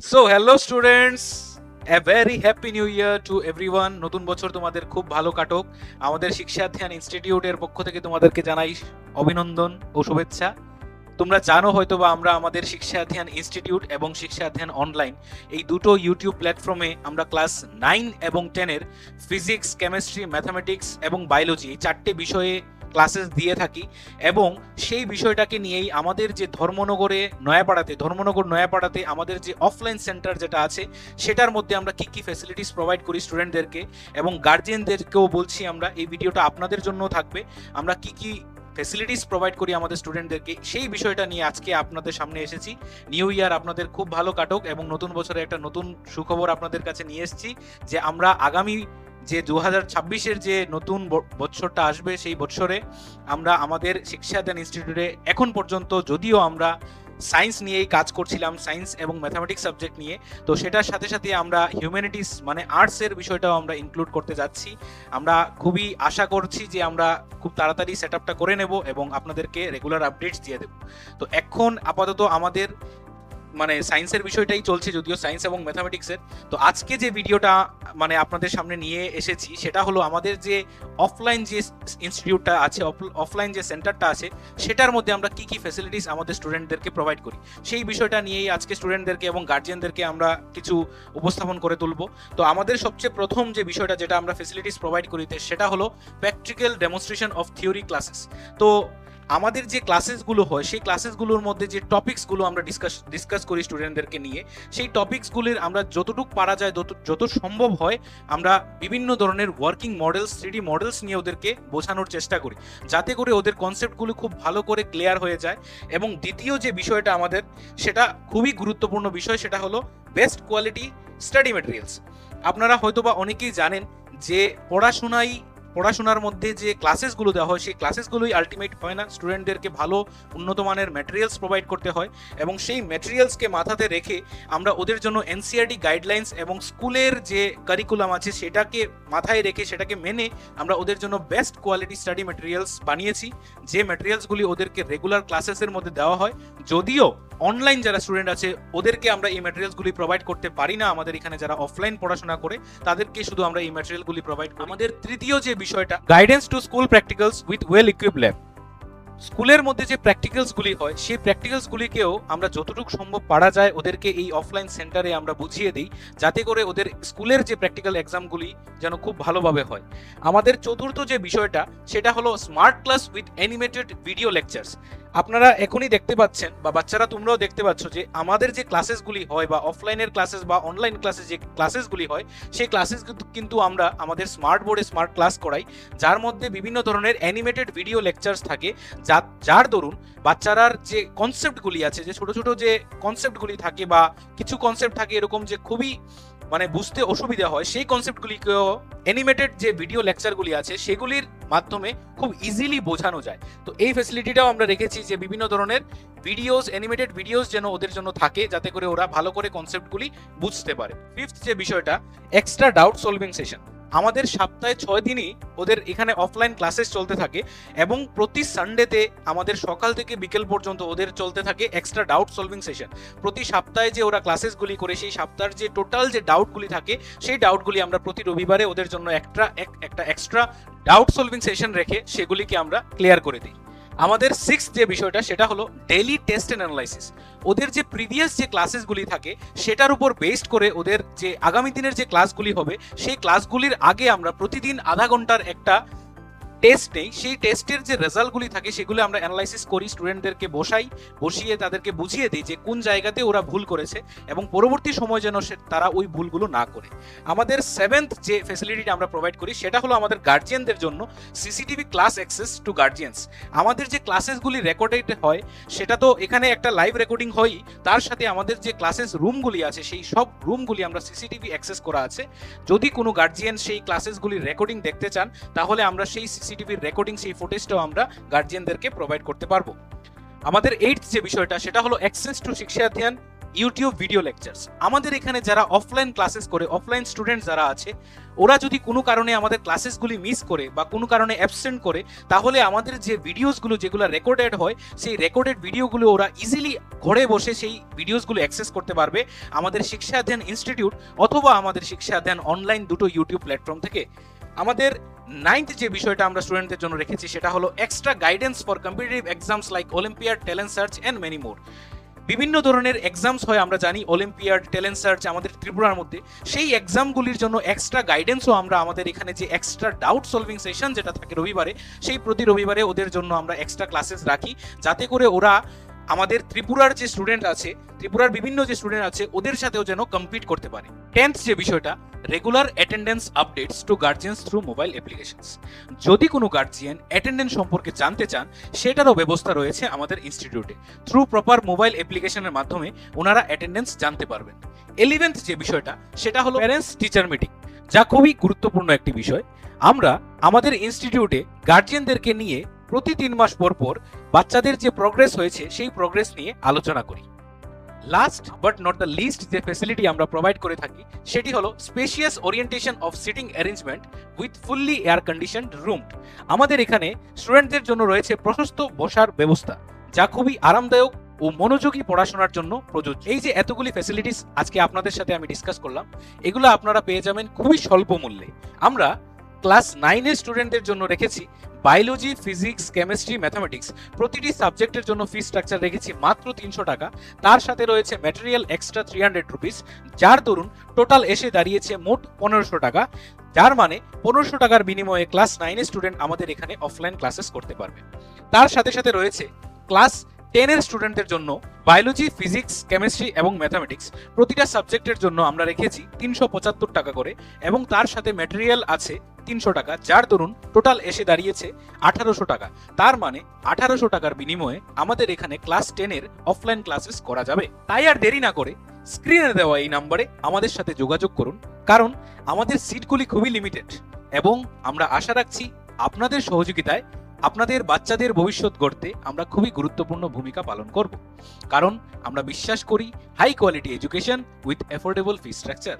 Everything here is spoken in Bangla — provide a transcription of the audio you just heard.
So hello students, a very happy new year to everyone. নতুন বছর তোমাদের খুব ভালো কাটুক। আমাদের শিক্ষা ধ্যান ইনস্টিটিউটের পক্ষ থেকে তোমাদেরকে জানাই অভিনন্দন ও শুভেচ্ছা। তোমরা জানো হয়তো বা আমরা আমাদের শিক্ষা ধ্যান ইনস্টিটিউট এবং শিক্ষা ধ্যান অনলাইন এই দুটো ইউটিউব প্ল্যাটফর্মে আমরা ক্লাস 9 এবং 10 এর ফিজিক্স, কেমিস্ট্রি, ম্যাথামেটিক্স এবং বায়োলজি এই চারটে বিষয়ে ক্লাসেস দিয়ে থাকি। এবং সেই বিষয়টাকে নিয়েই আমাদের যে ধর্মনগর নয়াপাড়াতে আমাদের যে অফলাইন সেন্টার যেটা আছে সেটার মধ্যে আমরা কি কি ফ্যাসিলিটিস প্রোভাইড করি স্টুডেন্টদেরকে এবং গার্জিয়ানদেরকেও বলছি। আমরা এই ভিডিওটা আপনাদের জন্য থাকবে। আমরা কি কি ফ্যাসিলিটিস প্রোভাইড করি আমাদের স্টুডেন্টদেরকে সেই বিষয়টা নিয়ে আজকে আপনাদের সামনে এসেছি। নিউ ইয়ার আপনাদের খুব ভালো কাটুক এবং নতুন বছরে একটা নতুন সুখবর আপনাদের কাছে নিয়ে এসেছি যে আমরা আগামী যে 2026-এর যে নতুন বৎসরটা আসবে সেই বৎসরে আমরা আমাদের শিক্ষা দান ইনস্টিটিউটে এখন পর্যন্ত যদিও আমরা সায়েন্স নিয়েই কাজ করছিলাম, সায়েন্স এবং ম্যাথামেটিক্স সাবজেক্ট নিয়ে, তো সেটার সাথে সাথে আমরা হিউম্যানিটিস মানে আর্টসের বিষয়টাও আমরা ইনক্লুড করতে যাচ্ছি। আমরা খুবই আশা করছি যে আমরা খুব তাড়াতাড়ি সেট আপটা করে নেব এবং আপনাদেরকে রেগুলার আপডেটস দিয়ে দেব। তো এখন আপাতত আমাদের মানে সায়েন্সের বিষয়টাই চলছে, যদিও সায়েন্স এবং ম্যাথামেটিক্সের। তো আজকে যে ভিডিওটা মানে আপনাদের সামনে নিয়ে এসেছি সেটা হলো আমাদের যে অফলাইন যে ইনস্টিটিউটটা আছে, অফলাইন যে সেন্টারটা আছে সেটার মধ্যে আমরা কি কি ফ্যাসিলিটিস আমাদের স্টুডেন্টদেরকে প্রোভাইড করি সেই বিষয়টা নিয়েই আজকে স্টুডেন্টদেরকে এবং গার্জিয়ানদেরকে আমরা কিছু উপস্থাপন করে তুলব। তো আমাদের সবচেয়ে প্রথম যে বিষয়টা যেটা আমরা ফ্যাসিলিটিস প্রোভাইড করি সেটা হলো practical demonstration of theory classes. তো আমাদের যে ক্লাসেসগুলো হয় সেই ক্লাসেসগুলোর মধ্যে যে টপিকসগুলো আমরা ডিসকাস করি স্টুডেন্টদেরকে নিয়ে, সেই টপিকসগুলির আমরা যতটুকু পারা যায় যত সম্ভব হয় আমরা বিভিন্ন ধরনের ওয়ার্কিং মডেলস, 3D মডেলস নিয়ে ওদেরকে বোঝানোর চেষ্টা করি যাতে করে ওদের কনসেপ্টগুলো খুব ভালো করে ক্লিয়ার হয়ে যায়। এবং দ্বিতীয় যে বিষয়টা আমাদের সেটা খুবই গুরুত্বপূর্ণ বিষয়, সেটা হলো বেস্ট কোয়ালিটি স্টাডি ম্যাটেরিয়ালস। আপনারা হয়তোবা অনেকেই জানেন যে পড়াশোনার মধ্যে যে ক্লাসেসগুলো দেওয়া হয় সেই ক্লাসেসগুলোই আলটিমেট হয় না, স্টুডেন্টদেরকে ভালো উন্নত মানের ম্যাটেরিয়ালস প্রোভাইড করতে হয় এবং সেই ম্যাটেরিয়ালসকে মাথাতে রেখে আমরা ওদের জন্য এনসিইআরটি গাইডলাইন্স এবং স্কুলের যে কারিকুলাম আছে সেটাকে মাথায় রেখে সেটাকে মেনে আমরা ওদের জন্য বেস্ট কোয়ালিটি স্টাডি ম্যাটেরিয়ালস বানিয়েছি, যে ম্যাটেরিয়ালসগুলি ওদেরকে রেগুলার ক্লাসেসের মধ্যে দেওয়া হয়। যদিও অনলাইন যারা স্টুডেন্ট আছে ওদেরকে আমরা এই ম্যাটেরিয়ালসগুলি প্রোভাইড করতে পারি না, আমাদের এখানে যারা অফলাইন পড়াশোনা করে তাদেরকে শুধু আমরা এই ম্যাটেরিয়ালগুলি প্রোভাইড করি। আমাদের তৃতীয় যে বিষয়টা guidance to school practicals with well equipped lab. স্কুলের মধ্যে যে প্র্যাকটিক্যালসগুলি হয় সেই প্র্যাকটিক্যালসগুলিকেও আমরা যতটুকু সম্ভব পারা যায় ওদেরকে এই অফলাইন সেন্টারে আমরা বুঝিয়ে দিই যাতে করে ওদের স্কুলের যে প্র্যাকটিক্যাল এক্সামগুলি যেন খুব ভালোভাবে হয়। আমাদের চতুর্থ যে বিষয়টা সেটা হলো smart class with animated video lectures. আপনারা এখনই দেখতে পাচ্ছেন বা বাচ্চারা তোমরাও দেখতে পাচ্ছ যে আমাদের যে ক্লাসেসগুলি হয় বা অফলাইনের ক্লাসেস বা অনলাইন ক্লাসে যে ক্লাসেসগুলি হয় সেই ক্লাসেস কিন্তু আমরা আমাদের স্মার্ট বোর্ডে স্মার্ট ক্লাস করাই, যার মধ্যে বিভিন্ন ধরনের অ্যানিমেটেড ভিডিও লেকচার্স থাকে যার দরুন বাচ্চারার যে কনসেপ্টগুলি আছে, যে ছোট ছোট যে কনসেপ্টগুলি থাকে বা কিছু কনসেপ্ট থাকে এরকম যে খুবই মানে বুঝতে অসুবিধা হয়, সেই কনসেপ্টগুলিকেও অ্যানিমেটেড যে ভিডিও লেকচারগুলি আছে সেগুলির মাধ্যমে খুব ইজিলি বোঝানো যায়। তো এই ফ্যাসিলিটিটাও আমরা রেখেছি যে বিভিন্ন ধরনের ভিডিওস, অ্যানিমেটেড ভিডিওস যেন ওদের জন্য থাকে যাতে করে ওরা ভালো করে কনসেপ্টগুলি বুঝতে পারে। ফিফথ যে বিষয়টা এক্সট্রা ডাউট সলভিং সেশন। আমাদের সপ্তাহে 6 দিনই ওদের এখানে অফলাইন ক্লাসেস চলতে থাকে এবং প্রতি সানডেতে আমাদের সকাল থেকে বিকেল পর্যন্ত ওদের চলতে থাকে এক্সট্রা ডাউট সলভিং সেশন। প্রতি সপ্তাহে যে ওরা ক্লাসেসগুলি করে সেই সপ্তাহের যে টোটাল যে ডাউটগুলি থাকে সেই ডাউটগুলি আমরা প্রতি রবিবারে ওদের জন্য একটা এক্সট্রা ডাউট সলভিং সেশন রেখে সেগুলিকে আমরা ক্লিয়ার করে দিই। আমাদের সিক্স যে বিষয়টা সেটা হলো ডেইলি টেস্ট অ্যান্ড অ্যানালাইসিস। ওদের যে প্রিভিয়াস যে ক্লাসেসগুলি থাকে সেটার উপর বেসড করে ওদের যে আগামী দিনের যে ক্লাসগুলি হবে সেই ক্লাসগুলির আগে আমরা প্রতিদিন আধা ঘন্টার একটা টেস্ট নেই, সেই টেস্টের যে রেজাল্টগুলি থাকে সেগুলো আমরা অ্যানালাইসিস করি, স্টুডেন্টদেরকে বসিয়ে তাদেরকে বুঝিয়ে দিই যে কোন জায়গাতে ওরা ভুল করেছে এবং পরবর্তী সময় যেন তারা ওই ভুলগুলো না করে। আমাদের সেভেন্থ যে ফ্যাসিলিটিটা আমরা প্রোভাইড করি সেটা হলো আমাদের গার্জিয়ানদের জন্য CCTV class access to guardians. আমাদের যে ক্লাসেসগুলি রেকর্ডেড হয় সেটা তো এখানে একটা লাইভ রেকর্ডিং হয়ই, তার সাথে আমাদের যে ক্লাসেস রুমগুলি আছে সেই সব রুমগুলি আমরা সিসিটিভি অ্যাক্সেস করা আছে। যদি কোনো গার্জিয়ান সেই ক্লাসেসগুলির রেকর্ডিং দেখতে চান তাহলে আমরা সেই সিসিটিভির রেকর্ডিং, সেই ফুটেজটাও আমরা গার্জিয়ানদেরকে প্রোভাইড করতে পারবো। আমাদের এইট যে বিষয়টা সেটা হলো অ্যাক্সেস টু শিক্ষা ধ্যান ইউটিউব ভিডিও লেকচার্স। আমাদের এখানে যারা অফলাইন ক্লাসেস করে, অফলাইন স্টুডেন্ট যারা আছে, ওরা যদি কোনো কারণে আমাদের ক্লাসেসগুলি মিস করে বা কোনো কারণে অ্যাবসেন্ট করে, তাহলে আমাদের যে ভিডিওসগুলো যেগুলো রেকর্ডেড হয়, সেই রেকর্ডেড ভিডিওগুলো ওরা ইজিলি ঘরে বসে সেই ভিডিওসগুলো অ্যাক্সেস করতে পারবে আমাদের শিক্ষাধ্যান ইনস্টিটিউট অথবা আমাদের শিক্ষাধ্যান অনলাইন দুটো ইউটিউব প্ল্যাটফর্ম থেকে। আমাদের 9th যে বিষয়টা আমরা স্টুডেন্টদের জন্য রেখেছি সেটা হলো extra guidance for competitive exams like olympiad, talent search and many more. বিভিন্ন ধরনের এক্সামস হয়, আমরা জানি অলিম্পিয়াড, ট্যালেন্ট সার্চ আমাদের ত্রিপুরার মধ্যে। সেই এক্সামগুলির জন্য এক্সট্রা গাইডেন্সও আমরা আমাদের এখানে যে এক্সট্রা ডাউট সলভিং সেশন যেটা থাকে রবিবারে, সেই প্রতি রবিবারে ওদের জন্য আমরা এক্সট্রা ক্লাসেস রাখি, যাতে করে ওরা আমাদের ত্রিপুরার যে স্টুডেন্ট আছে, ত্রিপুরার বিভিন্ন যে স্টুডেন্ট আছে, ওদের সাথেও যেন কম্পিট করতে পারে। 10th যে বিষয়টা, regular attendance updates two guardians through mobile applications. যদি কোনো গার্জিয়ান অ্যাটেন্ডেন্স সম্পর্কে জানতে চান, সেটারও ব্যবস্থা রয়েছে আমাদের ইনস্টিটিউটে। থ্রু প্রপার মোবাইল অ্যাপ্লিকেশনের মাধ্যমে ওনারা অ্যাটেন্ডেন্স জানতে পারবেন। 11th যে বিষয়টা, সেটা হলো প্যারেন্টস টিচার মিটিং, যা খুবই গুরুত্বপূর্ণ একটি বিষয়। আমরা আমাদের ইনস্টিটিউটে গার্জিয়ানদেরকে নিয়ে প্রতি 3 মাস পর পর বাচ্চাদের যে প্রোগ্রেস হয়েছে সেই প্রোগ্রেস নিয়ে আলোচনা করি। Last but not the least যে ফ্যাসিলিটি আমরা প্রোভাইড করে থাকি সেটি হলো spacious orientation of sitting arrangement with fully air conditioned room. আমাদের এখানে স্টুডেন্টদের জন্য রয়েছে প্রশস্ত বসার ব্যবস্থা, যা খুবই আরামদায়ক ও মনোযোগী পড়াশোনার জন্য প্রযোজ্য। এই যে এতগুলি ফ্যাসিলিটিস আজকে আপনাদের সাথে আমি ডিসকাস করলাম, এগুলো আপনারা পেয়ে যাবেন খুবই স্বল্প মূল্যে। আমরা ক্লাস 9 এর স্টুডেন্টদের জন্য রেখেছি বায়োলজি, ফিজিক্স, কেমিস্ট্রি, ম্যাথামেটিক্স প্রতিটি সাবজেক্টের জন্য ফি স্ট্রাকচার রেখেছি মাত্র 300 টাকা। তার সাথে রয়েছে ম্যাটেরিয়াল এক্সট্রা 300 রুপিস, যার দরুন টোটাল এসে দাঁড়িয়েছে মোট 1500 টাকা। যার মানে 1500 টাকার বিনিময়ে ক্লাস 9 এর স্টুডেন্ট আমাদের এখানে অফলাইন ক্লাসেস করতে পারবে। তার সাথে সাথে রয়েছে ক্লাস 10 এর স্টুডেন্টদের জন্য বায়োলজি, ফিজিক্স, কেমিস্ট্রি এবং ম্যাথামেটিক্স প্রতিটা সাবজেক্টের জন্য আমরা রেখেছি 375 টাকা করে, এবং তার সাথে ম্যাটেরিয়াল আছে 300 টাকা, যার দরুন টোটাল এসে দাঁড়িয়েছে 1800 টাকা। তার মানে 1800 টাকার বিনিময়ে আমাদের এখানে ক্লাস 10 এর অফলাইন ক্লাসেস করা যাবে। তাই আর দেরি না করে স্ক্রিনে দেওয়া এই নম্বরে আমাদের সাথে যোগাযোগ করুন, কারণ আমাদের সিটগুলি খুবই লিমিটেড এবং আমরা আশা রাখছি আপনাদের সহযোগিতায় আপনাদের বাচ্চাদের ভবিষ্যৎ গড়তে আমরা খুবই গুরুত্বপূর্ণ ভূমিকা পালন করব, কারণ আমরা বিশ্বাস করি high quality education with affordable fee structure.